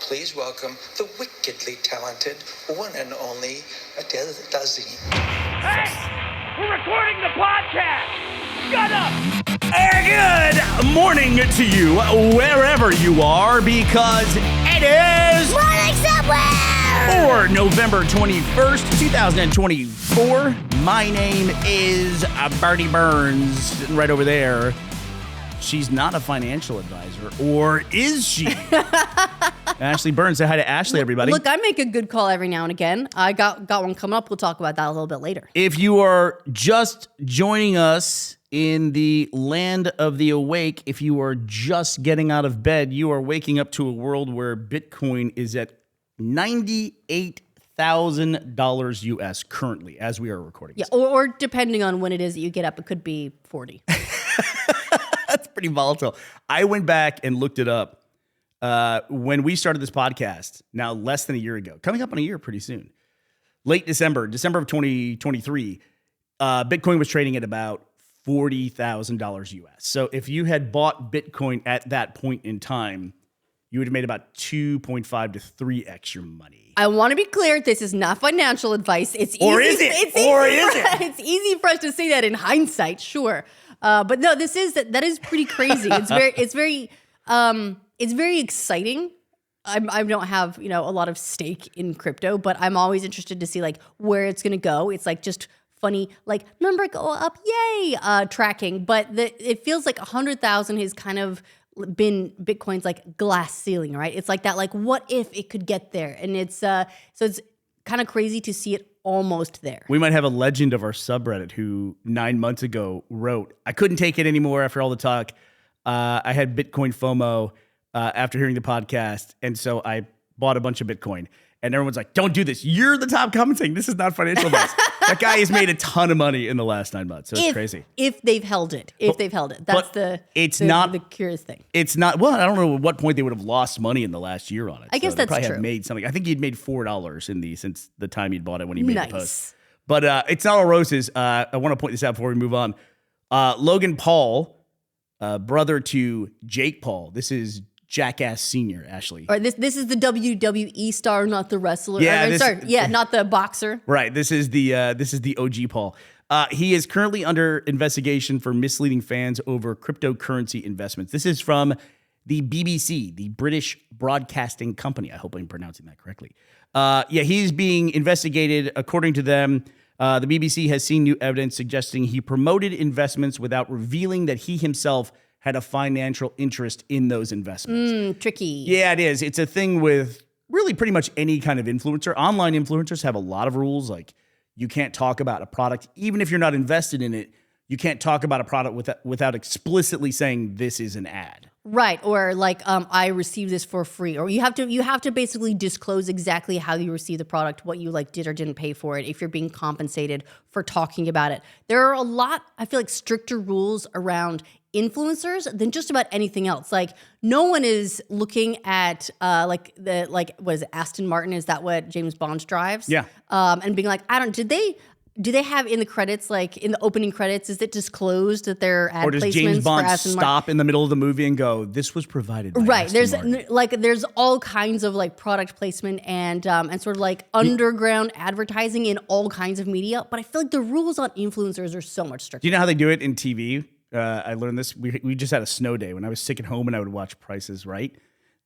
please welcome the wickedly talented one and only Adele Dazeem. Hey! We're recording the podcast! Shut up! Good morning to you, wherever you are, because it is Morning Somewhere! for November 21st, 2024. My name is Bernie Burns, sitting right over there. She's not a financial advisor, or is she? Ashley Burns. Say hi to Ashley, everybody. Look, I make a good call every now and again. I got one coming up. We'll talk about that a little bit later. If you are just joining us in the land of the awake, if you are just getting out of bed, you are waking up to a world where Bitcoin is at $98,000 US currently, as we are recording. Yeah, or depending on when it is that you get up, it could be 40. That's pretty volatile. I went back and looked it up when we started this podcast, now less than a year ago, coming up on a year pretty soon. Late December of 2023, Bitcoin was trading at about $40,000 US. So if you had bought Bitcoin at that point in time, you would have made about 2.5 to 3x your money. I want to be clear, this is not financial advice. It's easy. Or is it? It's easy for us to say that in hindsight, sure. But no, that is pretty crazy. It's very exciting. I don't have, a lot of stake in crypto, but I'm always interested to see like where it's going to go. It's like just funny, like number go up, yay, tracking. But it feels like 100,000 has kind of been Bitcoin's like glass ceiling, right? It's like that, like what if it could get there? And it's so it's kind of crazy to see it almost there. We might have a legend of our subreddit who 9 months ago wrote, I couldn't take it anymore after all the talk. I had Bitcoin FOMO after hearing the podcast. And so I bought a bunch of Bitcoin. And everyone's like, don't do this. You're the top commenting. This is not financial advice. That guy has made a ton of money in the last 9 months. So it's crazy. If they've held it. That's the curious thing. It's not, well, I don't know at what point they would have lost money in the last year on it. I guess that's probably true. Have made something. I think you'd made $4 since the time you'd bought it when you made the post. But it's not all roses. I want to point this out before we move on. Logan Paul, brother to Jake Paul. This is Jackass Senior, Ashley. Or this is the WWE star, not the wrestler. Yeah, not the boxer. Right. This is the OG Paul. He is currently under investigation for misleading fans over cryptocurrency investments. This is from the BBC, the British Broadcasting Company. I hope I'm pronouncing that correctly. He's being investigated. According to them, the BBC has seen new evidence suggesting he promoted investments without revealing that he himself had a financial interest in those investments. Tricky. Yeah, it is. It's a thing with really pretty much any kind of influencer. Online influencers have a lot of rules, like you can't talk about a product, even if you're not invested in it. You can't talk about a product without explicitly saying this is an ad. Right, or like I received this for free, or you have to basically disclose exactly how you received the product, what you like did or didn't pay for it, if you're being compensated for talking about it. There are a lot, I feel like, stricter rules around influencers than just about anything else. Like no one is looking at what is it, Aston Martin? Is that what James Bond drives? Yeah. And being like, do they have in the credits, like in the opening credits, is it disclosed that they're ad placements? Or does James Bond for Aston stop in the middle of the movie and go, this was provided by right. Aston Martin. There's all kinds of like product placement and sort of like underground advertising in all kinds of media. But I feel like the rules on influencers are so much stricter. Do you know how they do it in TV? I learned this. We just had a snow day when I was sick at home and I would watch Prices Right.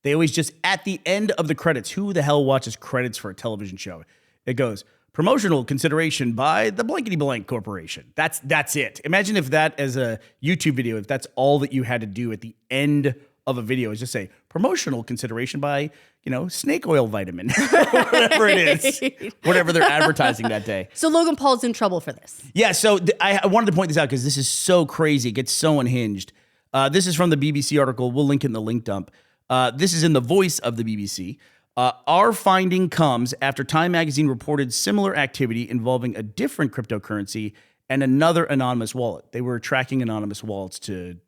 They always just, at the end of the credits, who the hell watches credits for a television show? It goes, promotional consideration by the blankety blank corporation. That's it. Imagine if that, as a YouTube video, if that's all that you had to do at the end of a video, is just say promotional consideration by, snake oil vitamin, whatever it is, whatever they're advertising that day. So Logan Paul's in trouble for this. Yeah. So I wanted to point this out because this is so crazy. It gets so unhinged. This is from the BBC article. We'll link it in the link dump. This is in the voice of the BBC. Our finding comes after Time magazine reported similar activity involving a different cryptocurrency and another anonymous wallet. They were tracking anonymous wallets to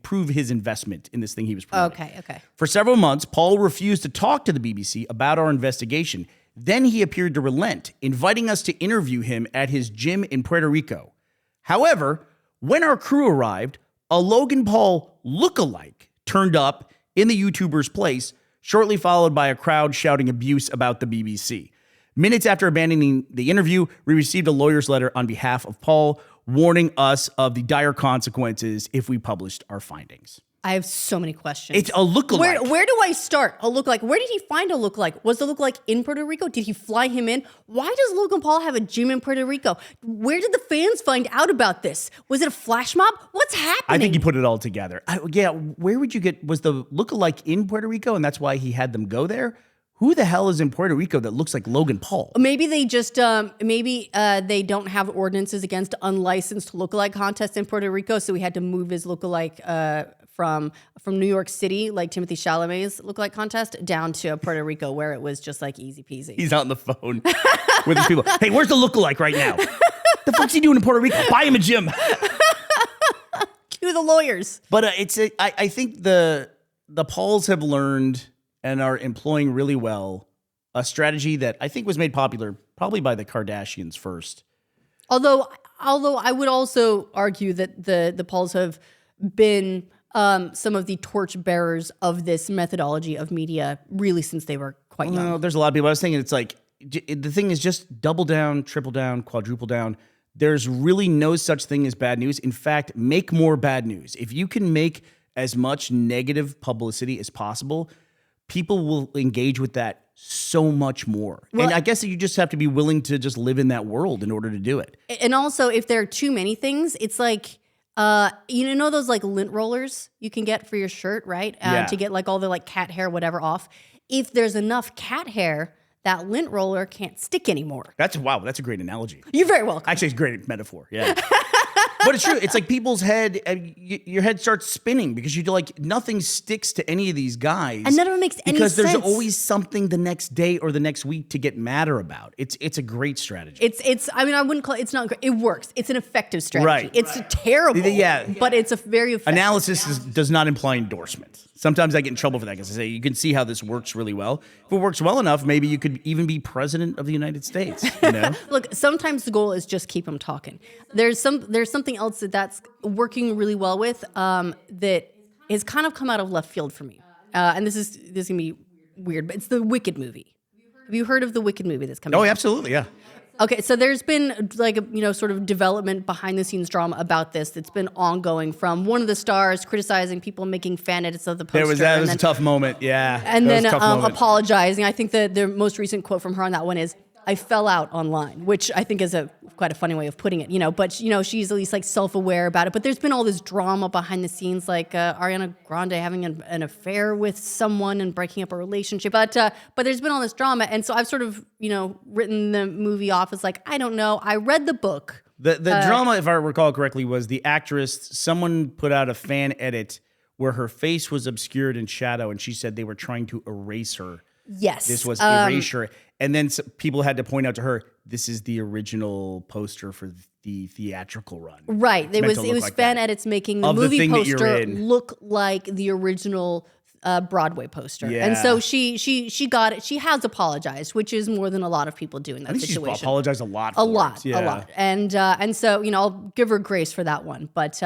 prove his investment in this thing he was promoting. Okay. For several months, Paul refused to talk to the BBC about our investigation. Then he appeared to relent, inviting us to interview him at his gym in Puerto Rico. However, when our crew arrived, a Logan Paul lookalike turned up in the YouTuber's place, shortly followed by a crowd shouting abuse about the BBC. Minutes after abandoning the interview, we received a lawyer's letter on behalf of Paul warning us of the dire consequences if we published our findings. I have so many questions. It's a lookalike. Where do I start? A lookalike. Where did he find a lookalike? Was the lookalike in Puerto Rico? Did he fly him in? Why does Logan Paul have a gym in Puerto Rico? Where did the fans find out about this? Was it a flash mob? What's happening? I think he put it all together. Where would you get? Was the lookalike in Puerto Rico, and that's why he had them go there? Who the hell is in Puerto Rico that looks like Logan Paul? Maybe they just they don't have ordinances against unlicensed lookalike contests in Puerto Rico, so we had to move his lookalike from New York City, like Timothy Chalamet's lookalike contest, down to Puerto Rico, where it was just like easy peasy. He's out on the phone with his people. Hey, where's the lookalike right now? The fuck's he doing in Puerto Rico? Buy him a gym. Cue the lawyers. But I think the Pauls have learned and are employing really well a strategy that I think was made popular probably by the Kardashians first. Although I would also argue that the Pauls have been some of the torch bearers of this methodology of media really since they were quite young. Well, there's a lot of people. I was thinking it's like the thing is just double down, triple down, quadruple down. There's really no such thing as bad news. In fact, make more bad news. If you can make as much negative publicity as possible, people will engage with that so much more. Well, and I guess you just have to be willing to just live in that world in order to do it. And also, if there are too many things, it's like, you know those like lint rollers you can get for your shirt, right? Yeah. To get like all the like cat hair, whatever off. If there's enough cat hair, that lint roller can't stick anymore. That's a great analogy. You're very welcome. Actually, it's a great metaphor. Yeah. But it's true. It's like people's head, your head starts spinning because you like nothing sticks to any of these guys. And none of it makes any sense. Because there's always something the next day or the next week to get madder about. It's a great strategy. I mean, I wouldn't call it's not great. It works. It's an effective strategy. Right. It's terrible. Yeah. But it's a very effective. Analysis does not imply endorsement. Sometimes I get in trouble for that because I say, you can see how this works really well. If it works well enough, maybe you could even be president of the United States, you know? Look, sometimes the goal is just keep them talking. There's something else that's working really well with that has kind of come out of left field for me. And this is gonna be weird, but it's the Wicked movie. Have you heard of the Wicked movie that's coming out? Oh, absolutely, yeah. Okay, so there's been like a sort of development behind the scenes drama about this that's been ongoing, from one of the stars criticizing people making fan edits of the poster. That was a tough moment, yeah. And then moment. apologizing. I think the most recent quote from her on that one is, "I fell out online," which I think is quite a funny way of putting it, but she's at least like self-aware about it. But there's been all this drama behind the scenes, like Ariana Grande having an affair with someone and breaking up a relationship. But there's been all this drama, and so I've sort of written the movie off as like, I don't know. I read the book. The drama, if I recall correctly, was the actress. Someone put out a fan edit where her face was obscured in shadow, and she said they were trying to erase her. Yes, this was erasure. And then people had to point out to her, this is the original poster for the theatrical run. Right. It was like fan edits making the movie poster look like the original Broadway poster. Yeah. And so she got it. She has apologized, which is more than a lot of people do in that situation. She's apologized a lot. A lot. And so I'll give her grace for that one. But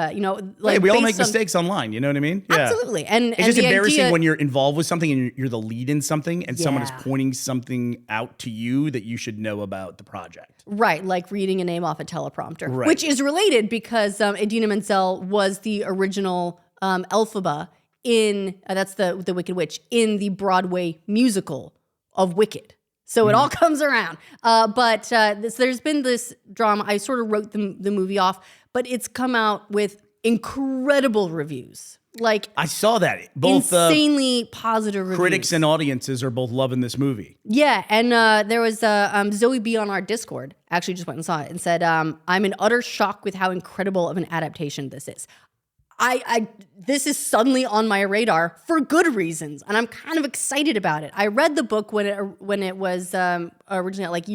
like, we all make mistakes online. You know what I mean? Yeah. Absolutely. And it's just embarrassing when you're involved with something and you're the lead in something, and someone is pointing something out to you that you should know about the project. Right, like reading a name off a teleprompter, right. Which is related because Idina Menzel was the original Elphaba in that's the Wicked Witch in the Broadway musical of Wicked. So it all comes around. But there's been this drama. I sort of wrote the movie off, but it's come out with incredible reviews. Like, I saw that. Both insanely positive reviews. Critics and audiences are both loving this movie. Yeah, and there was Zoe B on our Discord actually just went and saw it and said, I'm in utter shock with how incredible of an adaptation this is. This is suddenly on my radar for good reasons, and I'm kind of excited about it. I read the book when it was originally, like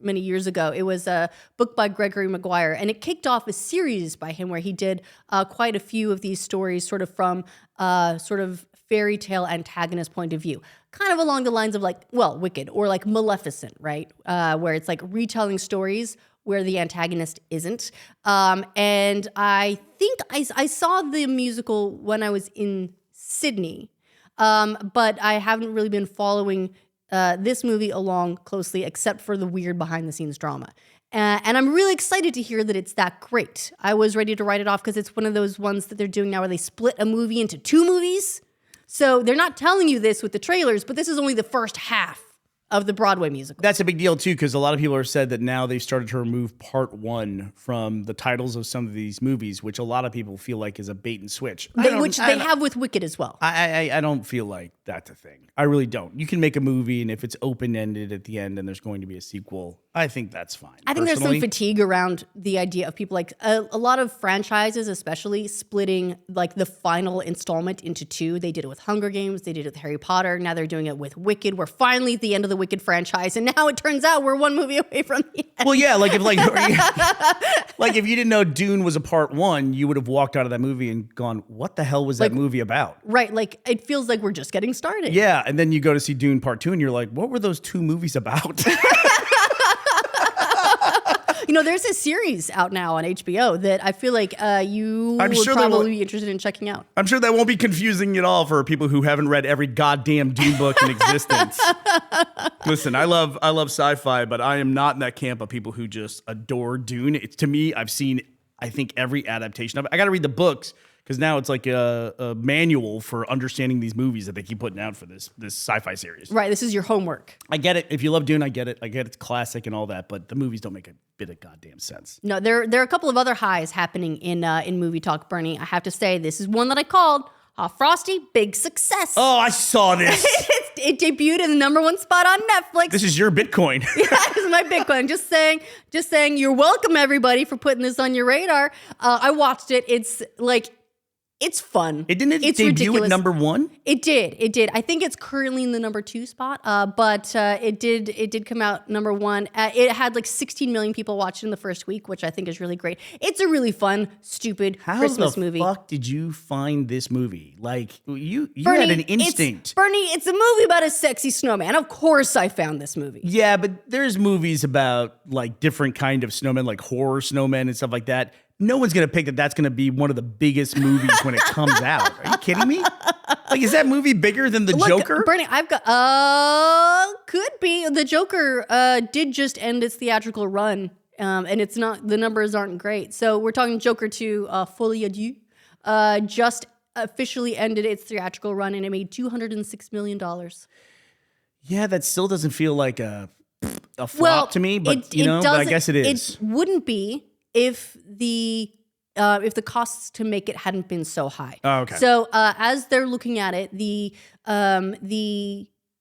many years ago. It was a book by Gregory Maguire, and it kicked off a series by him where he did quite a few of these stories, sort of from sort of fairy tale antagonist point of view, kind of along the lines of like, well, Wicked or like Maleficent, right? Where it's like retelling stories where the antagonist isn't. And I think I saw the musical when I was in Sydney. But I haven't really been following this movie along closely, except for the weird behind-the-scenes drama. And I'm really excited to hear that it's that great. I was ready to write it off because it's one of those ones that they're doing now where they split a movie into 2 movies. So they're not telling you this with the trailers, but this is only the first half of the Broadway musical. That's a big deal too, because a lot of people have said that now they've started to remove part 1 from the titles of some of these movies, which a lot of people feel like is a bait and switch. Which they have with Wicked as well. I don't feel like that's a thing. I really don't. You can make a movie, and if it's open-ended at the end and there's going to be a sequel, I think that's fine. I think there's some fatigue around the idea of people like a lot of franchises, especially splitting like the final installment into 2. They did it with Hunger Games. They did it with Harry Potter. Now they're doing it with Wicked. We're finally at the end of the Wicked franchise, and now it turns out we're 1 movie away from the end. Well, yeah, like if you didn't know Dune was a part 1, you would have walked out of that movie and gone, "What the hell was that movie about?" Right, like it feels like we're just getting started. Yeah, and then you go to see Dune Part 2, and you're like, "What were those 2 movies about?" There's a series out now on HBO that I feel like you would sure probably be interested in checking out. I'm sure that won't be confusing at all for people who haven't read every goddamn Dune book in existence. Listen, I love sci-fi, but I am not in that camp of people who just adore Dune. It's, to me, I've seen, I think, every adaptation of it. I got to read the books, because now it's like a manual for understanding these movies that they keep putting out for this sci-fi series. Right, this is your homework. I get it. If you love Dune, I get it. I get it's classic and all that, but the movies don't make a bit of goddamn sense. No, there are a couple of other highs happening in movie talk, Bernie. I have to say, this is one that I called Frosty, big success. Oh, I saw this. It debuted in the #1 spot on Netflix. This is your Bitcoin. Yeah, this is my Bitcoin. Just saying, you're welcome, everybody, for putting this on your radar. I watched it. It's fun. It didn't it's debut ridiculous. at #1? It did. I think it's currently in the #2 spot, but it did come out #1. It had like 16 million people watch it in the first week, which I think is really great. It's a really fun, stupid Christmas movie. How the fuck did you find this movie? Like, you Bernie, had an instinct. It's a movie about a sexy snowman. Of course I found this movie. Yeah, but there's movies about like different kind of snowmen, like horror snowmen and stuff like that. No one's going to pick that's going to be one of the biggest movies when it comes out. Are you kidding me? Like, is that movie bigger than The Joker? Bernie, I've got, could be. The Joker did just end its theatrical run, and it's not, the numbers aren't great. So we're talking Joker 2, Folie à Deux, just officially ended its theatrical run, and it made $206 million. Yeah, that still doesn't feel like a flop to me, but but I guess it is. It wouldn't be if the costs to make it hadn't been so high. Oh, okay. So as they're looking at it, the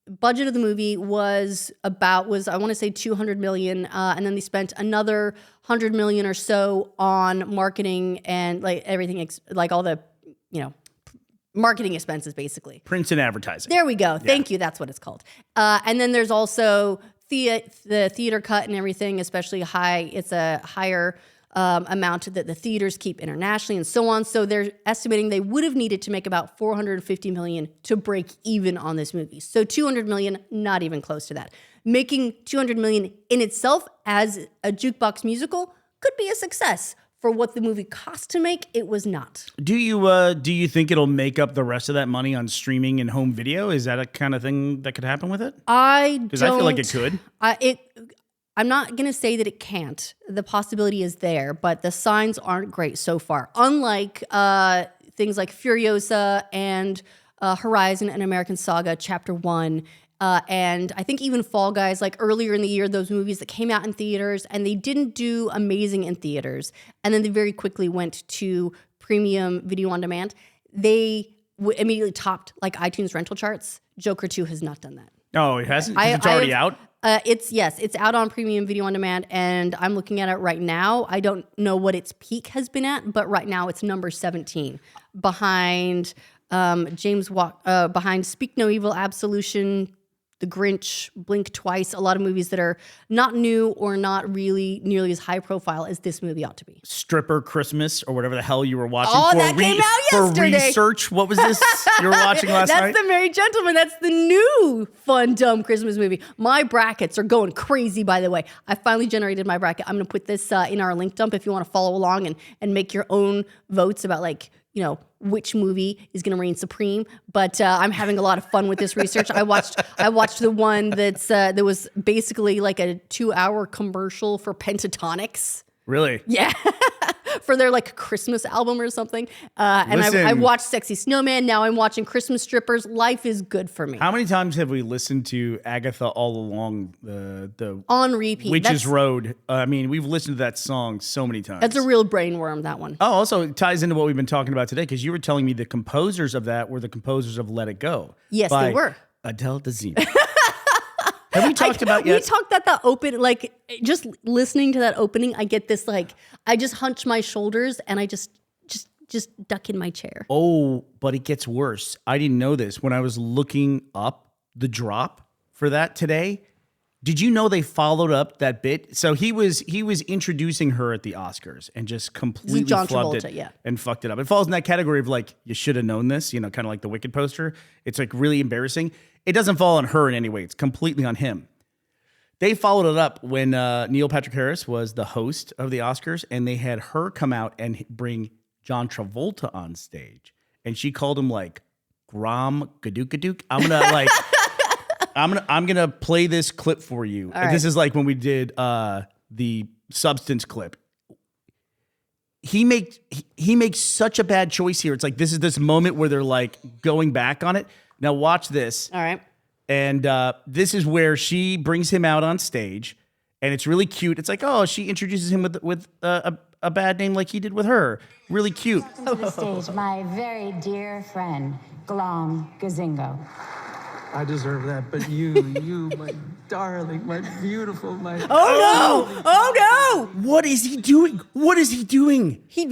budget of the movie was I want to say $200 million, and then they spent another $100 million or so on marketing and like everything, like all the marketing expenses, basically. Prints and advertising. There we go. Thank you. That's what it's called. And then there's also the theater cut and everything, especially high. It's a higher amount that the theaters keep internationally and so on. So they're estimating they would have needed to make about $450 million to break even on this movie. So $200 million, not even close to that. Making $200 million in itself as a jukebox musical could be a success. For what the movie cost to make, it was not. Do you think it'll make up the rest of that money on streaming and home video? Is that a kind of thing that could happen with it? Because I feel like it could. I'm not going to say that it can't. The possibility is there, but the signs aren't great so far. Unlike things like Furiosa and Horizon and American Saga Chapter 1, and I think even Fall Guys, like earlier in the year, those movies that came out in theaters and they didn't do amazing in theaters, and then they very quickly went to premium video on demand. They immediately topped like iTunes rental charts. Joker 2 has not done that. Oh, it hasn't? It's already out? It's out on premium video on demand, and I'm looking at it right now. I don't know what its peak has been at, but right now it's number 17 behind behind Speak No Evil, Absolution, The Grinch, Blink Twice, a lot of movies that are not new or not really nearly as high profile as this movie ought to be. Stripper Christmas or whatever the hell you were watching. That came out yesterday. For research, what was this you were watching last night? That's The Merry Gentleman. That's the new fun, dumb Christmas movie. My brackets are going crazy, by the way. I finally generated my bracket. I'm going to put this in our link dump if you want to follow along and make your own votes about like which movie is going to reign supreme. But I'm having a lot of fun with this research. I watched the one that was basically like a 2-hour commercial for Pentatonics. Really? Yeah. For their like Christmas album or something. And I watched Sexy Snowman. Now I'm watching Christmas Strippers. Life is good for me. How many times have we listened to Agatha All Along the On repeat. Witch's Road? I mean, we've listened to that song so many times. That's a real brainworm, that one. Oh, also it ties into what we've been talking about today, because you were telling me the composers of that were the composers of Let It Go. Yes, by they were. Adele Dazeem. Have we talked about yet? We talked about that open, like just listening to that opening, I get this like, I just hunch my shoulders and I just duck in my chair. Oh, but it gets worse. I didn't know this. When I was looking up the drop for that today, did you know they followed up that bit? So he was introducing her at the Oscars and just completely John flubbed Travolta, it yeah. and fucked it up. It falls in that category of like, you should have known this, kind of like the Wicked poster. It's like really embarrassing. It doesn't fall on her in any way. It's completely on him. They followed it up when Neil Patrick Harris was the host of the Oscars, and they had her come out and bring John Travolta on stage, and she called him like Grom Gadook. I'm gonna play this clip for you. All right. This is like when we did the Substance clip. He makes such a bad choice here. It's like this moment where they're like going back on it. Now watch this. All right. And this is where she brings him out on stage, and it's really cute. It's like, oh, she introduces him with a bad name like he did with her. Really cute. Welcome to the stage, my very dear friend, Glom Gazingo. I deserve that, but you, my darling, my beautiful, my... Oh no! Oh no! What is he doing? He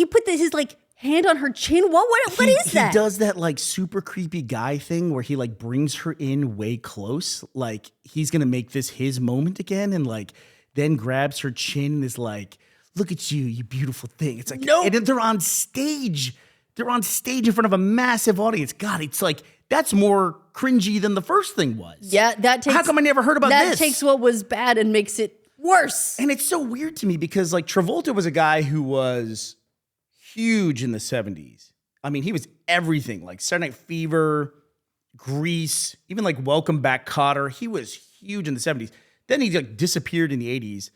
put his like hand on her chin. What is that? He does that like super creepy guy thing where he like brings her in way close, like he's gonna make this his moment again, and like then grabs her chin and is like, "Look at you, you beautiful thing." It's like, no, and then they're on stage. They're on stage in front of a massive audience. God, it's like that's more cringy than the first thing was. Yeah, that takes. How come I never heard about this? That takes what was bad and makes it worse. And it's so weird to me because like Travolta was a guy who was huge in the 70s. I mean, he was everything, like Saturday Night Fever, Grease, even like Welcome Back, Kotter. He was huge in the 70s. Then he like disappeared in the 80s,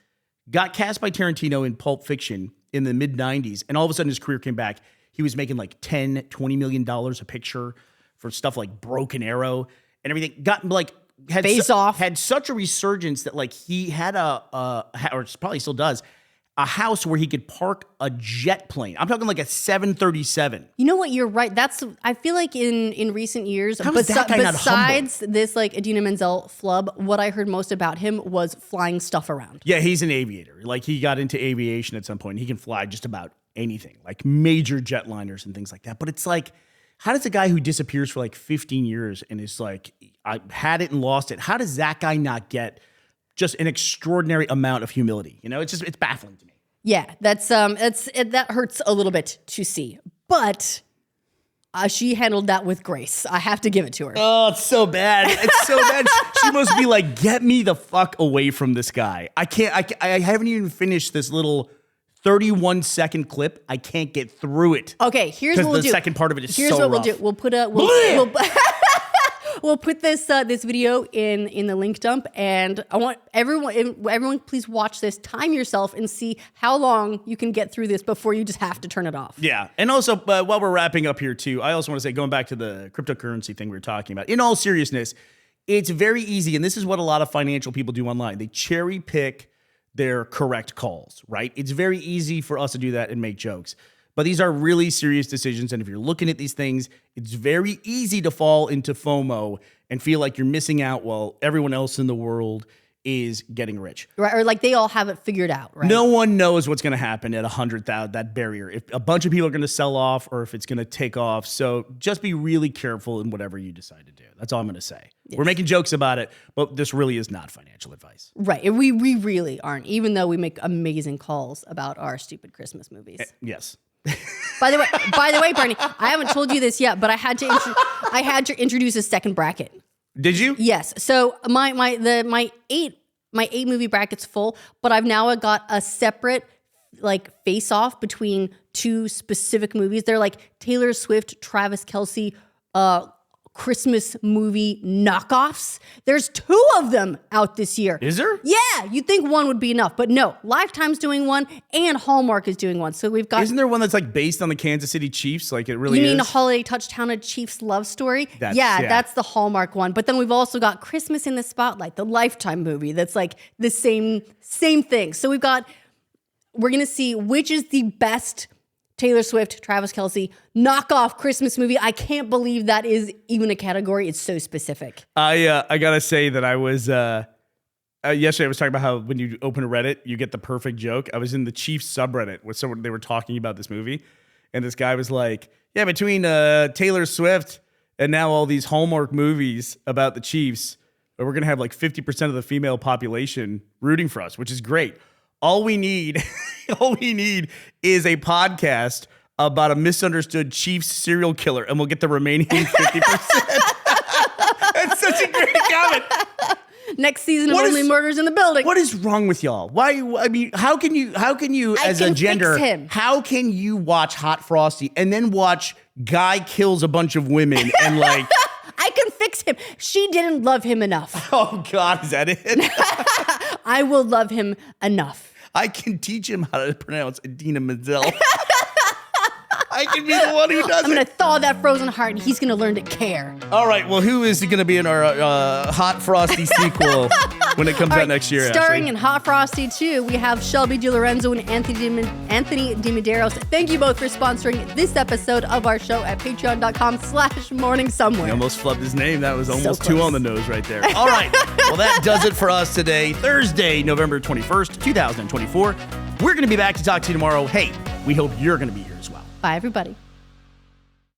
got cast by Tarantino in Pulp Fiction in the mid 90s, and all of a sudden his career came back. He was making like $10-20 million a picture for stuff like Broken Arrow and everything. Got like had such a resurgence that like he had or probably still does, a house where he could park a jet plane. I'm talking like a 737. You know what? You're right. I feel like in recent years, How is that guy not besides this like Idina Menzel flub, what I heard most about him was flying stuff around. Yeah, he's an aviator. Like he got into aviation at some point. He can fly just about anything, like major jetliners and things like that. But it's like, how does a guy who disappears for like 15 years and is like, I had it and lost it, how does that guy not get just an extraordinary amount of humility? It's baffling to me. Yeah, that hurts a little bit to see, but she handled that with grace. I have to give it to her. Oh, it's so bad. It's so bad. She must be like, get me the fuck away from this guy. I haven't even finished this little 31-second clip. I can't get through it. Okay, here's what we'll do. The second part of it is here's so what rough. We'll do. We'll put we'll put this video in the link dump, and I want everyone please watch this. Time yourself and see how long you can get through this before you just have to turn it off. Yeah, and also while we're wrapping up here too, I also want to say, going back to the cryptocurrency thing we were talking about, in all seriousness, it's very easy, and this is what a lot of financial people do online. They cherry pick their correct calls, right? It's very easy for us to do that and make jokes. But these are really serious decisions. And if you're looking at these things, it's very easy to fall into FOMO and feel like you're missing out while everyone else in the world is getting rich. Right, or like they all have it figured out, right? No one knows what's going to happen at 100,000, that barrier. If a bunch of people are going to sell off or if it's going to take off. So just be really careful in whatever you decide to do. That's all I'm going to say. Yes. We're making jokes about it, but this really is not financial advice. Right. And we really aren't, even though we make amazing calls about our stupid Christmas movies. Yes. By the way, Bernie, I haven't told you this yet, but I had to introduce a second bracket. Did you? Yes. So my eight movie bracket's full, but I've now got a separate like face off between two specific movies. They're like Taylor Swift, Travis Kelce, Christmas movie knockoffs. There's 2 of them out this year. Is there? Yeah, you'd think one would be enough, but no. Lifetime's doing one, and Hallmark is doing one. So we've got. Isn't there one that's like based on the Kansas City Chiefs? Like it really You is. mean a Holiday Touchdown, a Chiefs love story? That's- yeah, yeah. that's the Hallmark one. But then we've also got Christmas in the Spotlight, the Lifetime movie. That's like the same thing. So we're gonna see which is the best Taylor Swift, Travis Kelce knockoff Christmas movie. I can't believe that is even a category. It's so specific. I gotta say that I was yesterday. I was talking about how when you open a Reddit, you get the perfect joke. I was in the Chiefs subreddit with someone. They were talking about this movie, and this guy was like, "Yeah, between Taylor Swift and now all these Hallmark movies about the Chiefs, we're gonna have like 50% of the female population rooting for us, which is great. All we need, is a podcast about a misunderstood Chiefs serial killer, and we'll get the remaining 50%." That's such a great comment. Next season of Only Murders in the Building. What is wrong with y'all? Why? I mean, how can you as a gender? Fix him. How can you watch Hot Frosty and then watch guy kills a bunch of women and like? I can fix him. She didn't love him enough. Oh God, is that it? I will love him enough. I can teach him how to pronounce Idina Menzel. I can be the one who does I'm it. going to thaw that frozen heart, and he's going to learn to care. All right. Well, who is going to be in our Hot Frosty sequel when it comes out next year? Starring Ashley? in Hot Frosty 2, we have Shelby DiLorenzo and Anthony DiMedeiros. Thank you both for sponsoring this episode of our show at patreon.com/morningsomewhere. He almost flubbed his name. That was almost close. 2 on the nose right there. All right. Well, that does it for us today, Thursday, November 21st, 2024. We're going to be back to talk to you tomorrow. Hey, we hope you're going to be here as well. Bye, everybody.